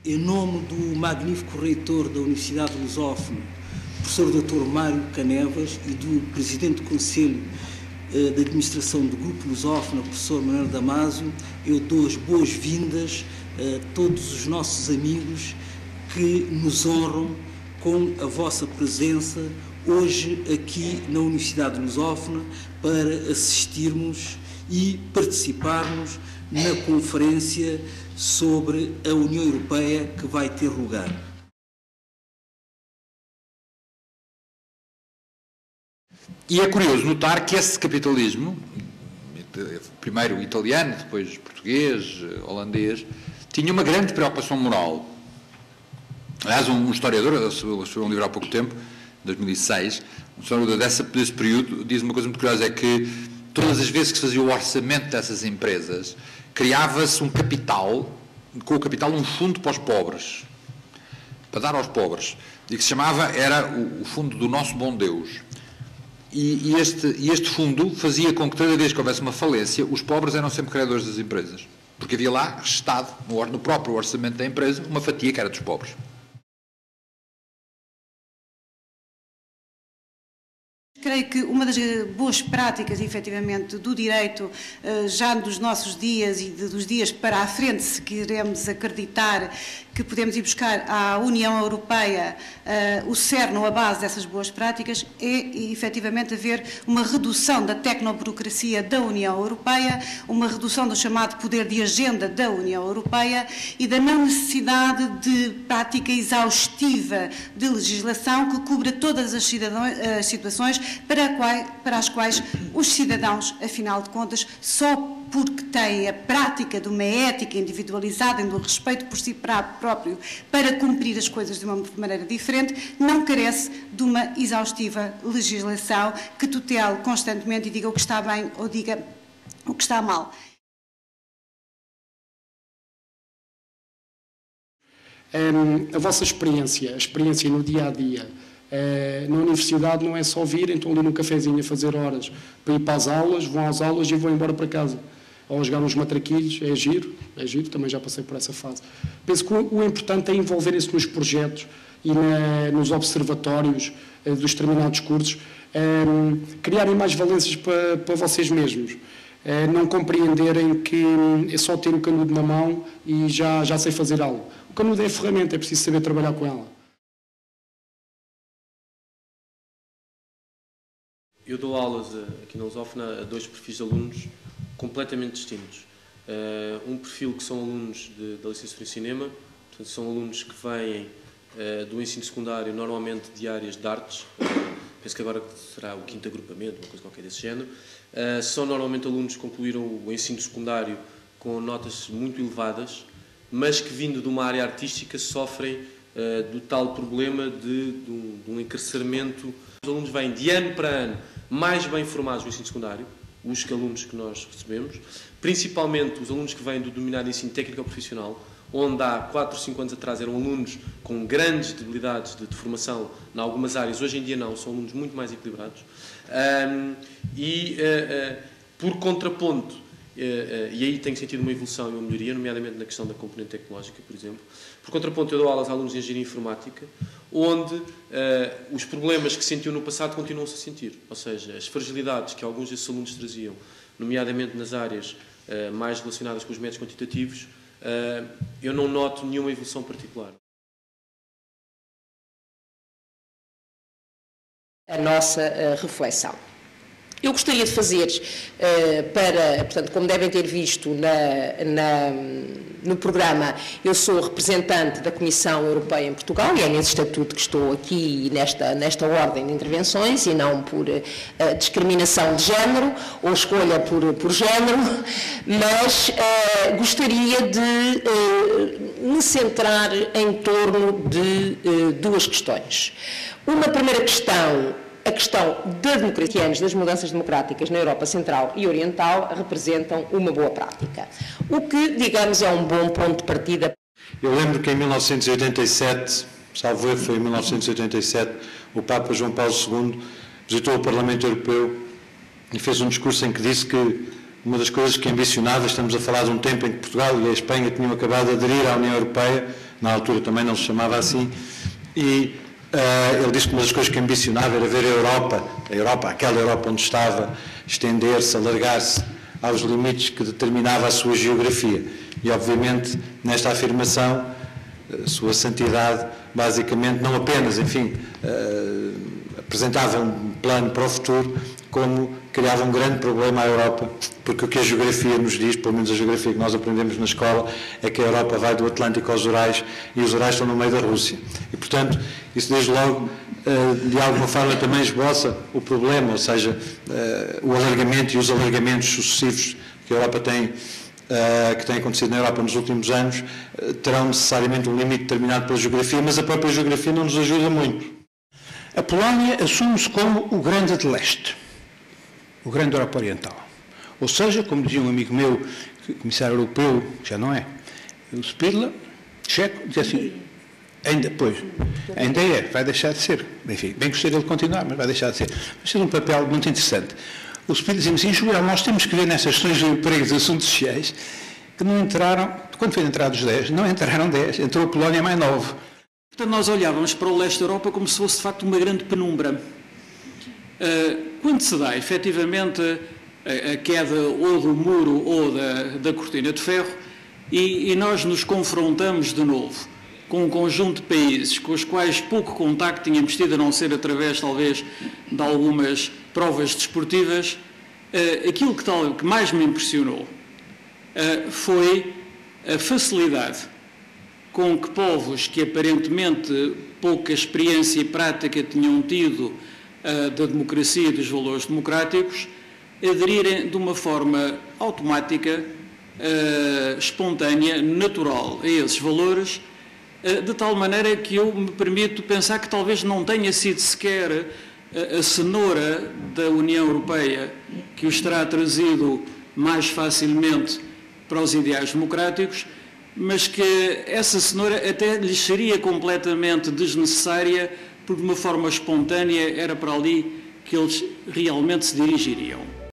Em nome do magnífico reitor da Universidade Lusófona, professor Dr. Mário Canevas, e do presidente do Conselho de Administração do Grupo Lusófona, professor Manuel Damasio, eu dou as boas-vindas a todos os nossos amigos que nos honram com a vossa presença hoje aqui na Universidade Lusófona para assistirmos e participarmos na conferência sobre a União Europeia que vai ter lugar. E é curioso notar que esse capitalismo, primeiro italiano, depois português, holandês, tinha uma grande preocupação moral. Aliás, um historiador, escreveu um livro há pouco tempo, 2006, um historiador desse período, diz uma coisa muito curiosa, é que todas as vezes que se fazia o orçamento dessas empresas, criava-se um capital, com o capital um fundo para os pobres, para dar aos pobres, e que se chamava, era o fundo do nosso bom Deus. E este fundo fazia com que cada vez que houvesse uma falência, os pobres eram sempre credores das empresas, porque havia lá registado, no próprio orçamento da empresa, uma fatia que era dos pobres. Creio que uma das boas práticas, efetivamente, do direito, já dos nossos dias e dos dias para a frente, se queremos acreditar que podemos ir buscar à União Europeia o cerne ou a base dessas boas práticas, é efetivamente haver uma redução da tecnoburocracia da União Europeia, uma redução do chamado poder de agenda da União Europeia e da não necessidade de prática exaustiva de legislação que cubra todas as situações para as quais os cidadãos, afinal de contas, só porque têm a prática de uma ética individualizada e do respeito por si próprio para cumprir as coisas de uma maneira diferente, não carece de uma exaustiva legislação que tutele constantemente e diga o que está bem ou diga o que está mal. A vossa experiência, a experiência no dia-a-dia, na universidade não é só vir, então ali no cafezinho a fazer horas para ir para as aulas, vão às aulas e vão embora para casa. Ou jogar uns matraquilhos, é giro, também já passei por essa fase. Penso que o importante é envolverem-se nos projetos e nos observatórios dos determinados cursos, criarem mais valências para vocês mesmos. Não compreenderem que é só ter o canudo na mão e já sei fazer algo. O canudo é a ferramenta, é preciso saber trabalhar com ela. Eu dou aulas aqui na Lusófona a dois perfis de alunos completamente distintos. Um perfil que são alunos da licenciatura em cinema, portanto, são alunos que vêm do ensino secundário, normalmente de áreas de artes, penso que agora será o quinto agrupamento, uma coisa qualquer desse género. São normalmente alunos que concluíram o ensino secundário com notas muito elevadas, mas que, vindo de uma área artística, sofrem do tal problema de um encarceramento. Os alunos vêm de ano para ano mais bem formados no ensino secundário, os alunos que nós recebemos, principalmente os alunos que vêm do denominado ensino técnico profissional, onde há 4 ou 5 anos atrás eram alunos com grandes debilidades de formação em algumas áreas, hoje em dia não, são alunos muito mais equilibrados. Por contraponto, e aí tenho sentido uma evolução e uma melhoria, nomeadamente na questão da componente tecnológica, por exemplo. Por contraponto, eu dou aulas a alunos de engenharia informática, onde os problemas que sentiam no passado continuam-se a sentir. Ou seja, as fragilidades que alguns desses alunos traziam, nomeadamente nas áreas mais relacionadas com os métodos quantitativos, eu não noto nenhuma evolução particular. A nossa reflexão. Eu gostaria de fazer, portanto, como devem ter visto no programa, eu sou representante da Comissão Europeia em Portugal e é nesse estatuto que estou aqui nesta ordem de intervenções e não por discriminação de género ou escolha por género, mas gostaria de me centrar em torno de duas questões. Uma primeira questão, a questão da democracia, das mudanças democráticas na Europa Central e Oriental representam uma boa prática. O que, digamos, é um bom ponto de partida. Eu lembro que em 1987, salvo erro, foi em 1987, o Papa João Paulo II visitou o Parlamento Europeu e fez um discurso em que disse que uma das coisas que ambicionava, estamos a falar de um tempo em que Portugal e a Espanha tinham acabado de aderir à União Europeia, na altura também não se chamava assim, e ele disse que uma das coisas que ambicionava era ver a Europa, aquela Europa onde estava, estender-se, alargar-se aos limites que determinava a sua geografia. E, obviamente, nesta afirmação, a sua santidade, basicamente, não apenas, enfim, apresentava um plano para o futuro, como criava um grande problema à Europa, porque o que a geografia nos diz, pelo menos a geografia que nós aprendemos na escola, é que a Europa vai do Atlântico aos Urais, e os Urais estão no meio da Rússia. E, portanto, isso desde logo, de alguma forma, também esboça o problema, ou seja, o alargamento e os alargamentos sucessivos que a Europa tem, que têm acontecido na Europa nos últimos anos, terão necessariamente um limite determinado pela geografia, mas a própria geografia não nos ajuda muito. A Polónia assume-se como o grande de leste, o grande Europa Oriental. Ou seja, como dizia um amigo meu, comissário europeu, que já não é, o Spidla, checo, dizia assim, ainda é, vai deixar de ser. Enfim, bem gostaria de continuar, mas vai deixar de ser. Vai ser um papel muito interessante. O Spidla dizia assim, em geral, nós temos que ver nessas questões de emprego e de assuntos sociais que não entraram, quando foi entrados 10, não entraram 10, entrou a Polónia mais 9. Portanto, nós olhávamos para o leste da Europa como se fosse, de facto, uma grande penumbra. Quando se dá, efetivamente, a queda ou do muro ou da cortina de ferro, e nós nos confrontamos de novo com um conjunto de países com os quais pouco contacto tínhamos tido, a não ser através, talvez, de algumas provas desportivas, aquilo que mais me impressionou foi a facilidade com que povos que aparentemente pouca experiência e prática tinham tido da democracia e dos valores democráticos, aderirem de uma forma automática, espontânea, natural a esses valores, de tal maneira que eu me permito pensar que talvez não tenha sido sequer a cenoura da União Europeia que os terá trazido mais facilmente para os ideais democráticos, mas que essa cenoura até lhes seria completamente desnecessária, porque de uma forma espontânea era para ali que eles realmente se dirigiriam.